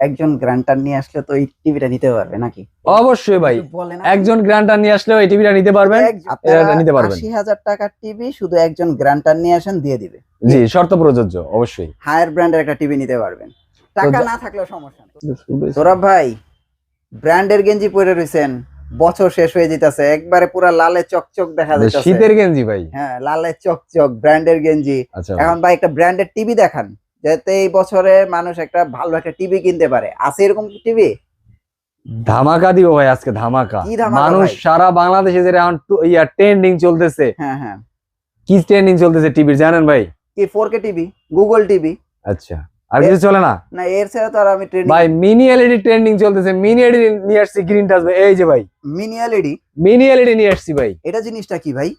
একজন গ্রান্টার নিয়ে আসলে তো এই টিভিটা নিতে পারবে নাকি? অবশ্যই ভাই, বলেন একজন গ্রান্টার নিয়ে আসলেও এই টিভিটা নিতে পারবেন, আপনারা নিতে পারবেন। ৮০,০০০ টাকার টিভি শুধু একজন গ্রান্টার নিয়ে আসেন দিয়ে দিবে। জি, শর্ত প্রযোজ্য অবশ্যই। হায়ার ব্র্যান্ডের একটা টিভি নিতে পারবেন, টাকা না থাকলেও সমস্যা নেই। তো সৌরভ ভাই, ব্র্যান্ডের গেঞ্জি পরে রয়েছেন, বছর শেষ হয়ে যেতেছে, একবারে পুরা লালে চকচক দেখা যাচ্ছে। শীতের গেঞ্জি ভাই। হ্যাঁ, লালে চকচক ব্র্যান্ডের গেঞ্জি। আচ্ছা এখন ভাই একটা ব্র্যান্ডের টিভি দেখান, যাতে এই বছরে মানুষ একটা ভালো একটা টিভি কিনতে পারে। আছে এরকম টিভি? ধামাকা দিব ভাই আজকে, ধামাকা। কি ধামাকা মানুষ ভাই? সারা বাংলাদেশে যে এখন ট্রেন্ডিং চলতেছে, হ্যাঁ হ্যাঁ, কি ট্রেন্ডিং চলতেছে টিভির জানেন ভাই? কি 4K টিভি, গুগল টিভি? আচ্ছা, আর কিছু চলে না না, এর ছাড়া তো আর আমি ট্রেন্ডিং। ভাই মিনি এলইডি ট্রেন্ডিং চলতেছে, মিনি এলইডি নিয়ে আসছি, গ্রিন টাচ ভাই। এই যে ভাই মিনি এলইডি, মিনি এলইডি নিয়ে আসছি ভাই। এটা জিনিসটা কি ভাই?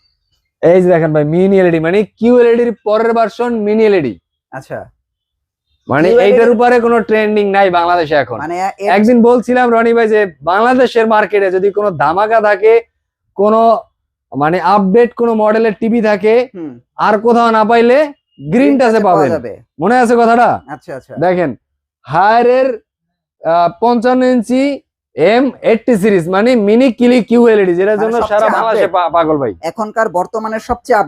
এই যে দেখেন ভাই, মিনি এলইডি মানে কিউএলইডি এর পরের ভার্সন মিনি এলইডি। আচ্ছা, মানে QLED এইটার উপরে কোনো ট্রেন্ডিং নাই বাংলাদেশে এখন। মানে একদিন বলছিলাম রনি ভাই যে বাংলাদেশের মার্কেটে যদি কোনো ধামাকা থাকে, কোনো মানে আপডেট কোনো মডেলের টিভি থাকে, আর কোথাও না পাইলে গ্রিন টাচে পাবেন। মনে আছে কথাটা? আচ্ছা আচ্ছা, দেখেন হায়ারের 55 ইঞ্চি M80 সিরিজ মানে মিনি কিলি কিউএলইডি, যেটার জন্য সারা বাংলাদেশে পাগল ভাই। এখনকার বর্তমানের সবচেয়ে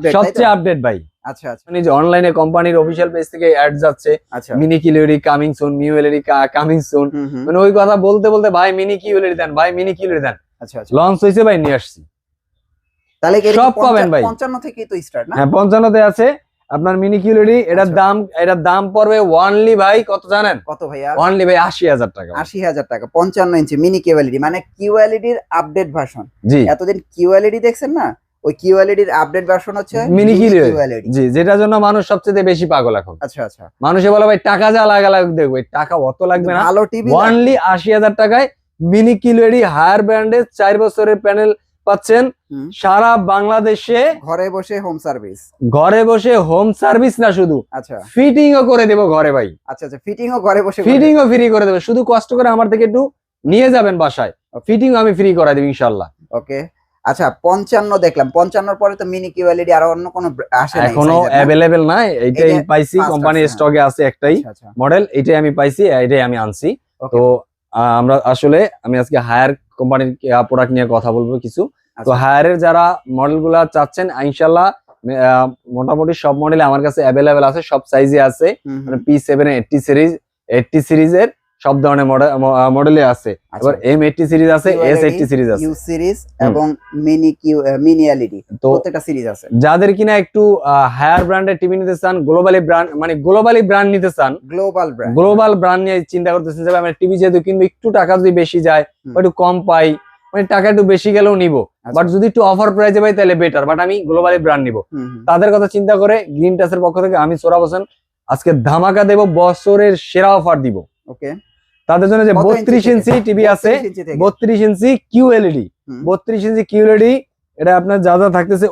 আপডেট ভাই। আচ্ছা আচ্ছা, মানে যে অনলাইনে কোম্পানির অফিশিয়াল পেজ থেকে অ্যাড যাচ্ছে, আচ্ছা mini QLED coming soon, new LED coming soon. মানে ওই কথা বলতে বলতে ভাই মিনি কিউএলইডি দেন, ভাই মিনি কিউএলইডি দেন। আচ্ছা আচ্ছা, লঞ্চ হয়েছে ভাই, নিয়ে আসছি। তাহলে সব পাবেন ভাই। 55 থেকেই তো স্টার্ট না? হ্যাঁ, 55 তে আছে আপনার মিনি কিউএলইডি। এটার দাম পড়বে ওয়ানলি ভাই কত জানেন? কত ভাইয়া? ওয়ানলি ভাই 80,000 টাকা। 80,000 টাকা, 55 ইঞ্চি মিনি কিউএলইডি, মানে কিউএলইডির আপডেট ভার্সন। জি, এতদিন কিউএলইডি দেখছেন না, ওই কিউএলইডির আপডেট ভার্সন হচ্ছে মিনি কিউএলইডি। জি, যেটার জন্য মানুষ সবচেয়ে বেশি পাগল এখন। আচ্ছা আচ্ছা, মানুষে বলে ভাই টাকা যা লাগুক দেখবে, টাকা অত লাগবে না, ভালো টিভি ওয়ানলি 80,000 টাকায় মিনি কিউএলইডি হায়ার ব্র্যান্ডের 4 বছরের প্যানেল পাচ্ছেন। সারা বাংলাদেশে ঘরে বসে হোম সার্ভিস। ঘরে বসে হোম সার্ভিস না, শুধু আচ্ছা, ফিটিং ও করে দেবো ঘরে ভাই। আচ্ছা আচ্ছা, ফিটিং ও ঘরে বসে, ফিটিং ও ফ্রি করে দেবো, শুধু কষ্ট করে আমার থেকে একটু নিয়ে যাবেন বাসায়, ফিটিং আমি ফ্রি করে দেব ইনশাআল্লাহ। ওকে, আচ্ছা 55 দেখলাম, 55 পরে তো মিনি কিউএলইডি আর অন্য কোনো আসে না? এখনো अवेलेबल নাই, এইটাই পাইছি, কোম্পানির স্টকে আছে একটাই মডেল, এইটাই আমি পাইছি, এইটাই আমি আনছি। তো আমরা আসলে আমি আজকে হায়ার কোম্পানির প্রোডাক্ট নিয়ে কথা বলবো কিছু। তো হায়ারের যারা মডেলগুলা চাচ্ছেন ইনশাআল্লাহ মোটামুটি সব মডেলে আমার কাছে अवेलेबल আছে, সব সাইজে আছে। মানে P7 80 সিরিজের সব ধরনের মডেলে আছে। এবার M80 সিরিজ আছে, S80 সিরিজ আছে, ইউ সিরিজ এবং মিনি এলইডি প্রত্যেকটা সিরিজ আছে। যাদের কিনা একটু হায়ার ব্র্যান্ডের টিভি নিতে চান, গ্লোবালি ব্র্যান্ড নিতে চান, গ্লোবাল ব্র্যান্ড নিয়ে চিন্তা করতেছেন যে আমি টিভি যেহেতু কিনবো, একটু টাকা যদি বেশি যায় বা একটু কম পাই, মানে টাকা একটু বেশি গেলেও নিবো, বাট যদি একটু অফার প্রাইসে পাই তাহলে বেটার, বাট আমি গ্লোবালি ব্র্যান্ড নিবো, তাদের কথা চিন্তা করে গ্রিন টাচের পক্ষ থেকে আমি সৌরভ হোসেন আজকে ধামাকা দেব, বছরের সেরা অফার দিব। ওকে, তাদের জন্য যে 32 ইঞ্চি টিভি আছে, 32 ইঞ্চি কিউএলইডি, 32 ইঞ্চি কিউএলইডি, এটা আপনার যা যা থাকতেছে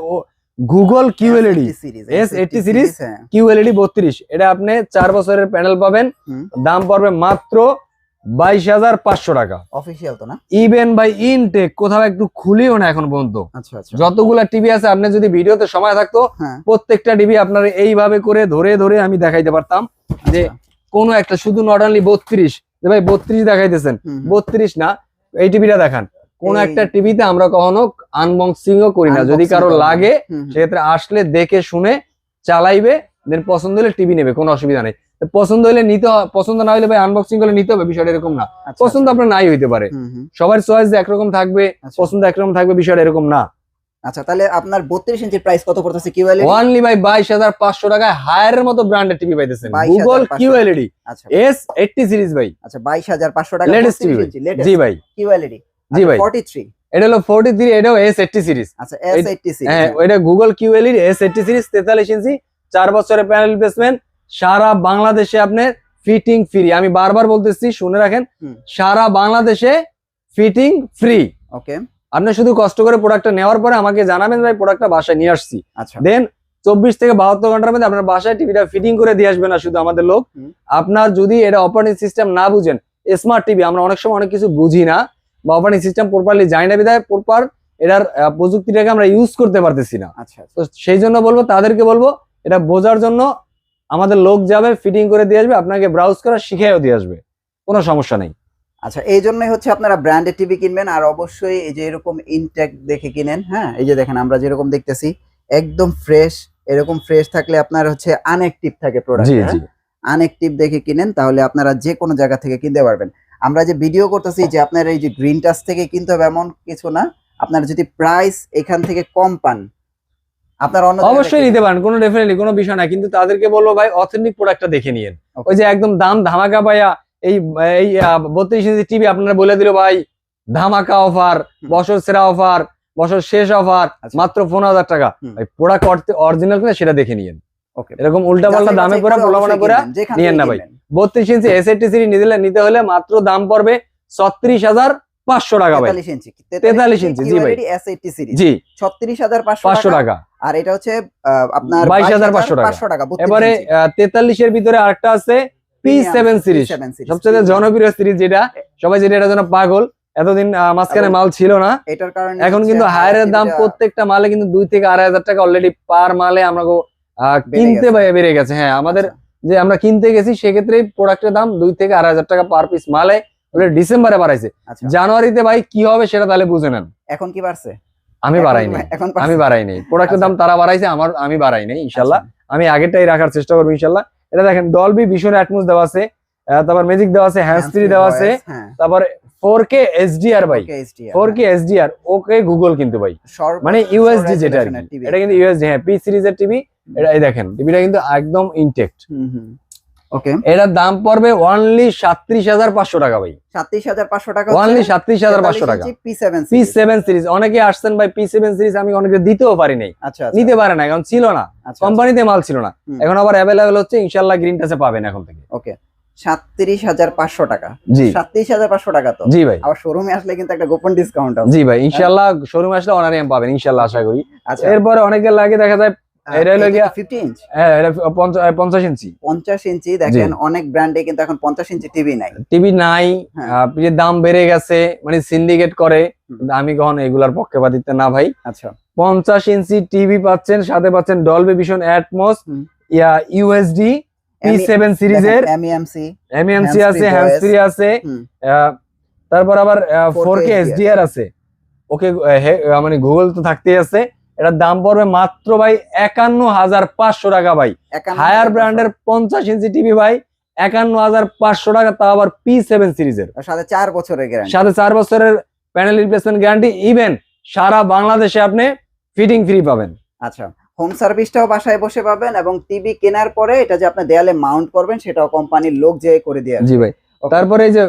Google QLED S80 series QLED 32, এটা আপনি 4 বছরের প্যানেল পাবেন। দাম পড়বে মাত্র 22,500 টাকা। অফিশিয়াল তো না? ইভেন বাই ইনটেক কোথাও একটু খুলিও না এখন পর্যন্ত। আচ্ছা আচ্ছা, যতগুলা টিভি আছে, আপনি যদি ভিডিওতে সময় থাকতো প্রত্যেকটা টিভি আপনার এইভাবে করে ধরে ধরে আমি দেখাইতে পারতাম যে কোনো একটা, শুধু নট অনলি 32 যে ভাই 32 দেখাইতেছেন, 32 না, এই টিভিটা দেখান। কোন একটা টিভিতে আমরা কখনো আনবক্সিং ও করি না, যদি কারো লাগে সেক্ষেত্রে আসলে দেখে শুনে চালাইবে, দেন পছন্দ হলে টিভি নেবে, কোনো অসুবিধা নেই। পছন্দ হলে নিতে, পছন্দ না হলে ভাই আনবক্সিং করে নিতে হবে, বিষয়টা এরকম না। পছন্দ আপনার নাই হইতে পারে, সবার চয়েস একরকম থাকবে, পছন্দ একরকম থাকবে, বিষয়টা এরকম না। আচ্ছা, তাহলে আপনার 32 ইঞ্চির প্রাইস কত পড়তেছে কিউএলইডি? অনলি ভাই 22,500 টাকায় হায়ারের মতো ব্র্যান্ডের টিভি পাইতেছেন, গুগল কিউএলইডি S80 সিরিজ ভাই। আচ্ছা, 22,500 টাকা লেটেস্ট টিভি। জি ভাই, কিউএলইডি। জি ভাই, 43, এটা হলো 43, এটাও S80 সিরিজ। আচ্ছা, S80 সিরিজ, হ্যাঁ, এটা গুগল কিউএলইডি S80 সিরিজ, 43 ইঞ্চি 4 বছরের প্যানেল রিপ্লেসমেন্ট, সারা বাংলাদেশে আপনার ফিটিং ফ্রি। আমি বারবার বলতেছি, শুনে রাখেন, সারা বাংলাদেশে ফিটিং ফ্রি। ওকে, আপনি শুধু কষ্ট করে প্রোডাক্টটা নেওয়ার পরে আমাকে জানাবেন ভাই প্রোডাক্টটা বাসায় নিয়ে আসছি, দেন 24 থেকে 72 ঘন্টার মধ্যে আপনার বাসায় টিভিটা ফিটিং করে দিয়ে আসবে না শুধু আমাদের লোক। আপনার যদি এটা অপারেটিং সিস্টেম না বুঝেন, স্মার্ট টিভি আমরা অনেক সময় অনেক কিছু বুঝি না, বা অপারেটিং সিস্টেম প্রপারলি জানি না, বিধায় প্রপার এটার প্রযুক্তিটাকে আমরা ইউজ করতে পারতেছি না। তো সেই জন্য বলবো, তাদেরকে বলবো এটা বোঝার জন্য আমাদের লোক যাবে, ফিটিং করে দিয়ে আসবে, আপনাকে ব্রাউজ করা শিখাইও দিয়ে আসবে। কোনো সমস্যা নেই। আচ্ছা, এই জন্যই হচ্ছে আপনারা ব্র্যান্ডেড টিভি কিনবেন, আর অবশ্যই এই যে এরকম ইনটেক দেখে কিনেন। হ্যাঁ, এই যে দেখেন আমরা যেরকম দেখতেছি একদম ফ্রেশ, এরকম ফ্রেশ থাকলে আপনার হচ্ছে আনএক্টিভ থাকে প্রোডাক্ট। জি জি আনএক্টিভ দেখে কিনেন, তাহলে আপনারা যে কোনো জায়গা থেকে কিনতে পারবেন। আমরা যে ভিডিও করতেছি যে আপনার এই যে গ্রিন টাচ থেকে কিনতে হবে এমন কিছু না, আপনারা যদি প্রাইস এখান থেকে কম পান আপনারা অন্য অবশ্যই নিতে পারেন, কোনো ডেফিনেটলি কোনো বিষয় না, কিন্তু তাদেরকে বলবো ভাই অথেন্টিক প্রোডাক্টটা দেখে নিয়েন। ওই যে একদম দাম ধামাকা ভাইয়া এই এই 32 ইঞ্চি টিভি আপনারা বলে দিল ভাই ধামাকা অফার, বছর সেরা অফার, বছর শেষ অফার, মাত্র 15,000 টাকা। ভাই প্রোডাক্ট অরিজিনাল কিনা সেটা দেখে নিয়েন। এরকম উল্টা পাল্টা দামে করে প্রলোভনে করে নিয়েন না ভাই। 32 ইঞ্চি এসএটি সিরিজ নিতে হলে মাত্র দাম পড়বে 36,500 টাকা ভাই। 43 ইঞ্চি জি ভাই, জি 36,500 টাকা। আর এটা হচ্ছে আপনার 22,500 টাকা। এবারে 43 এর ভিতরে আরেকটা আছে P7 সিরিজ, সবচেয়ে জনপ্রিয় সিরিজ, যেটা সবাই যেটা এটার জন্য পাগল। এতদিন মাঝখানে মাল ছিল না, এটার কারণে এখন কিন্তু হায়ারের দাম প্রত্যেকটা মালে কিন্তু 2 থেকে 2,500 টাকা অলরেডি পার মালে আমরা কিনতে বেড়ে গেছে। হ্যাঁ, আমাদের যে আমরা কিনতে গেছি সেক্ষেত্রে প্রোডাক্টের দাম 2 থেকে 2,500 টাকা পার পিস মালে অলরেডি ডিসেম্বরে বাড়াইছে। জানুয়ারিতে ভাই কি হবে সেটা তাহলে বুঝে নেন। এখন কি বাড়ছে? আমি বাড়াই নাই প্রোডাক্টের দাম, তারা বাড়াইছে, আমি বাড়াই নাই। ইনশাল্লাহ আমি আগেরটাই রাখার চেষ্টা করবো ইনশাল্লাহ। এটা দেখেন ডলবি ভিশন অ্যাটমস দেওয়া আছে, তারপর ম্যাজিক দেওয়া আছে, হ্যান্ডস ফ্রি দেওয়া আছে, তারপর 4K HDR ভাই, 4K HDR ওকে গুগল কিন্তু ভাই, মানে ইউএসডি যেটা আর কি, এটা কিন্তু ইউএসডি। হ্যাঁ, পি সিরিজের টিভি, এটা এই দেখেন টিভিটা কিন্তু একদম ইনটেক্ট। ওকে, এটার দাম পড়বে অনলি 37,500 টাকা ভাই। 37,500 টাকা, অনলি 37,500 টাকা। P7 সিরিজ অনেকে আসছেন ভাই, P7 সিরিজ আমি অনেকে দিতেও পারি নাই, নিতে পারে না, এখন ছিল না, কোম্পানিতে মাল ছিল না, এখন আবার অ্যাভেলেবেল হচ্ছে। ইনশাআল্লাহ গ্রিন টাচে পাবেন এখন থেকে। ওকে, 37,500 টাকা। জি 37,500 টাকা তো। জি ভাই, আবার শোরুমে আসলে কিন্তু একটা গোপন ডিসকাউন্ট আছে। জি ভাই, ইনশাআল্লাহ শোরুমে আসলে অনারিয়াম পাবেন ইনশাআল্লাহ, আশা করি। আচ্ছা, এরপরে অনেকের লাগে দেখা যায় এটা হলো গিয়া 50 ইঞ্চ। হ্যাঁ, এটা 50 ইঞ্চি। 50 ইঞ্চি দেখেন অনেক ব্র্যান্ডে কিন্তু এখন 50 ইঞ্চি টিভি নাই। যে দাম বেড়ে গেছে, মানে সিন্ডিকেট করে, আমি কখনো এগুলার পক্ষপাতিত্ব না ভাই। আচ্ছা, 50 ইঞ্চি টিভি পাচ্ছেন, সাথে পাচ্ছেন Dolby vision atoms, USD P7 সিরিজের MEMC আছে, হ্যান্ডস ফ্রি আছে, তারপর আবার 4K HDR আছে। ওকে, মানে গুগল তো থাকতেই আছে। এটার দাম পড়বে মাত্র ভাই 51,500 টাকা ভাই। হায়ার ব্র্যান্ডের 50 ইঞ্চি টিভি ভাই 51,500 টাকা, তাও আবার P7 সিরিজের, সাথে 4 বছরের গ্যারান্টি, সাথে 4 বছরের প্যানেল রিপ্লেসমেন্ট গ্যারান্টি। ইভেন সারা বাংলাদেশে আপনি ফিটিং ফ্রি পাবেন। আচ্ছা, হোম সার্ভিসটাও বাসায় বসে পাবেন, এবং টিভি কেনার পরে এটা যে আপনি দেয়ালে মাউন্ট করবেন সেটাও কোম্পানির লোক যে করে দিয়ে। জি ভাই, তারপরে এই যে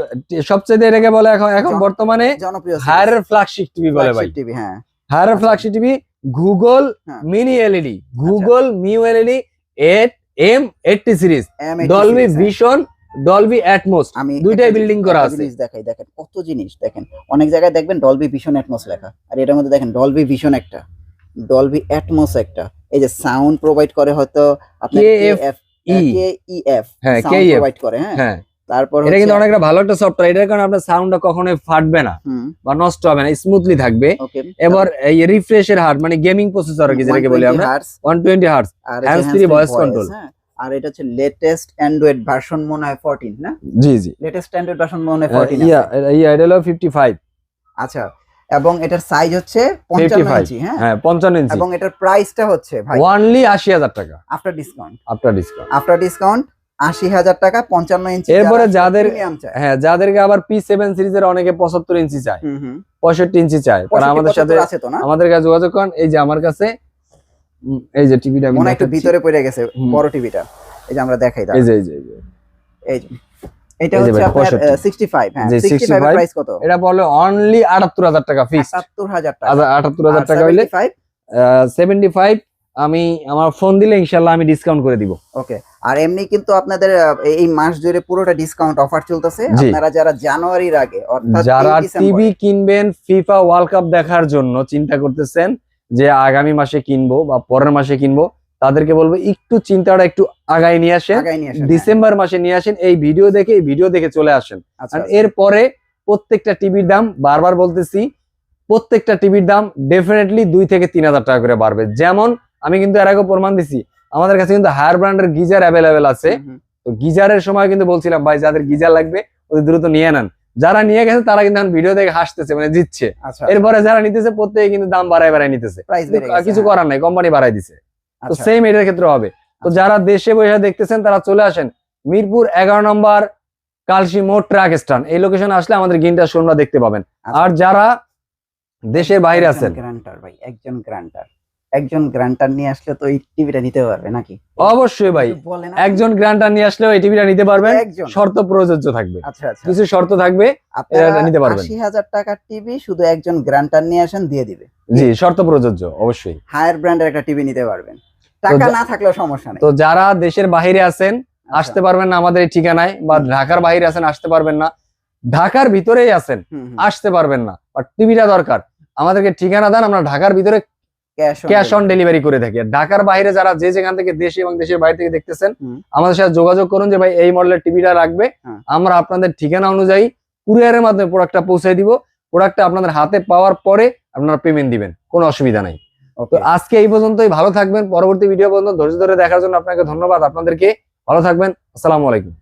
সবচেয়ে এটাকে বলে এখন বর্তমানে জনপ্রিয় হায়ার ফ্ল্যাগশিপ টিভি বলে ভাই। হ্যাঁ, Haier flagship TV Google mini LED, Google মিউ LED 8M80 series, Dolby vision, Dolby Atmos, দুইটাই বিল্ডিং করা আছে। দেখাই, দেখেন কত জিনিস, দেখেন অনেক জায়গায় দেখবেন ডলবি ভিশন অ্যাটমস লেখা, আর এটার মধ্যে দেখেন ডলবি ভিশন একটা, ডলবি অ্যাটমস একটা। এই যে সাউন্ড প্রোভাইড করে হয়তো আপনার KEF, হ্যাঁ সাউন্ড প্রোভাইড করে। হ্যাঁ, তারপর এটা কিন্তু অনেকটা ভালো একটা সফটওয়্যার, এটার কারণে আপনার সাউন্ডটা কখনোই ফাটবে না বা নষ্ট হবে না, স্মুথলি থাকবে। এবার এই রিফ্রেশের হার, মানে গেমিং প্রসেসর কি যেটাকে বলি আমরা, 120 hertz, hands free voice control. আর এটা হচ্ছে লেটেস্ট অ্যান্ড্রয়েড ভার্সন মনে হয় 14 না? জি জি, লেটেস্ট অ্যান্ড্রয়েড ভার্সন মনে হয় 14 এটা হলো 55। আচ্ছা, এবং এটার সাইজ হচ্ছে 55 ইঞ্চি। হ্যাঁ 55 ইঞ্চি, এবং এটার প্রাইসটা হচ্ছে ভাই অনলি 80,000 টাকা আফটার ডিসকাউন্ট। আফটার ডিসকাউন্ট 80,000 টাকা, 55 ইঞ্চি। এরপরে যাদেরকে আবার P7 সিরিজের অনেকে 75 ইঞ্চি চায়, 65 ইঞ্চি চায়, তারা আমাদের সাথে আমাদের কাছে যোগাযোগ করেন। এই যে আমার কাছে এই যে টিভিটা আমি একটু ভিতরে পড়ে গেছে, বড় টিভিটা, এই যে আমরা দেখাই দাও, এই যে এটা হচ্ছে আপনার 65। হ্যাঁ, 65 এর প্রাইস কত? এটা বলে অনলি 78,000 টাকা ফিক্স। 78,000 টাকা। 78,000 টাকা হইলে 75 আমি আমার ফোন দিলে ইনশাআল্লাহ আমি ডিসকাউন্ট করে দিব। ওকে, আর এমনি কিন্তু আপনাদের এই মাস জুড়ে পুরোটা ডিসকাউন্ট অফার চলতেছে। আপনারা যারা জানুয়ারির আগে, অর্থাৎ যারা টিভি কিনবেন ফিফা ওয়ার্ল্ড কাপ দেখার জন্য চিন্তা করতেছেন যে আগামী মাসে কিনবো বা পরের মাসে কিনবো, তাদেরকে বলবো একটু চিন্তাটা একটু আগায় নিয়ে আসেন, ডিসেম্বর মাসে নিয়ে আসেন। এই ভিডিও দেখে চলে আসেন। আর এরপরে প্রত্যেকটা টিভির দাম, বারবার বলতেছি, প্রত্যেকটা টিভির দাম ডেফিনেটলি 2 থেকে 3,000 টাকা করে বাড়বে। যেমন আমি কিন্তু এর আগে প্রমাণ দিছি, আমাদের কাছে কিন্তু হায়ার ব্র্যান্ডের গিজার অ্যাভেলেবেল আছে। তো গিজারের সময় কিন্তু বলছিলাম ভাই যাদের গিজার লাগবে অতি দ্রুত নিয়ে নেন। যারা নিয়ে গেছে তারা কিন্তু এখন ভিডিও দেখে হাসতেছে, মানে জিতছে। আচ্ছা এরপরে যারা নিতেছে প্রত্যেকে কিন্তু দাম বাড়ায় নিতেছে, প্রাইস বেড়ে গেছে, কিছু করার নাই, কোম্পানি বাড়াই দিছে। তো আচ্ছা সেম এটার ক্ষেত্রে হবে। তো যারা দেশে বসে দেখতেছেন তারা চলে আসেন মিরপুর 11 নম্বর কালসি মোড় ট্রাক স্ট্যান্ড, এই লোকেশনে আসলে আমাদের গ্রিনটা শোরুমটা দেখতে পাবেন। আর যারা দেশের বাইরে আছেন, গ্রান্টার ভাই, একজন গ্রান্টার নিয়ে আসলে তো এই টিভিটা নিতে পারবে নাকি? অবশ্যই ভাই, বলেন একজন গ্রান্টার নিয়ে আসলেও এই টিভিটা নিতে পারবেন, একজন। শর্ত প্রযোজ্য থাকবে, আচ্ছা আচ্ছা, কিছু শর্ত থাকবে, আপনারা নিতে পারবেন। 80,000 টাকার টিভি শুধু একজন গ্রান্টার নিয়ে আসেন দিয়ে দিবে। জি, শর্ত প্রযোজ্য অবশ্যই। হায়ার ব্র্যান্ডের একটা টিভি নিতে পারবেন, টাকা না থাকলেও সমস্যা নেই। তো যারা দেশের বাইরে আছেন আসতে পারবেন না আমাদের এই ঠিকানায়, বা ঢাকার বাইরে আছেন আসতে পারবেন না, ঢাকার ভিতরেই আছেন আসতে পারবেন না, বাট টিভিটা দরকার, আমাদেরকে ঠিকানা দেন, আমরা ঢাকার ভিতরে ক্যাশ অন ডেলিভারি করে থাকি। আর ঢাকার বাইরে যারা যে যেখান থেকে দেশে এবং দেশের বাইরে থেকে দেখতেছেন আমাদের সাথে যোগাযোগ করুন যে ভাই এই মডেলের টিভিটা লাগবে, আমরা আপনাদের ঠিকানা অনুযায়ী কুরিয়ারের মাধ্যমে প্রোডাক্টটা পৌঁছে দিব। প্রোডাক্টটা আপনাদের হাতে পাওয়ার পরে আপনারা পেমেন্ট দিবেন, কোনো অসুবিধা নাই। তো আজকে এই পর্যন্তই, ভালো থাকবেন। পরবর্তী ভিডিও পর্যন্ত ধৈর্য ধরে দেখার জন্য আপনাকে ধন্যবাদ। আপনাদেরকে ভালো থাকবেন। আসসালামু আলাইকুম।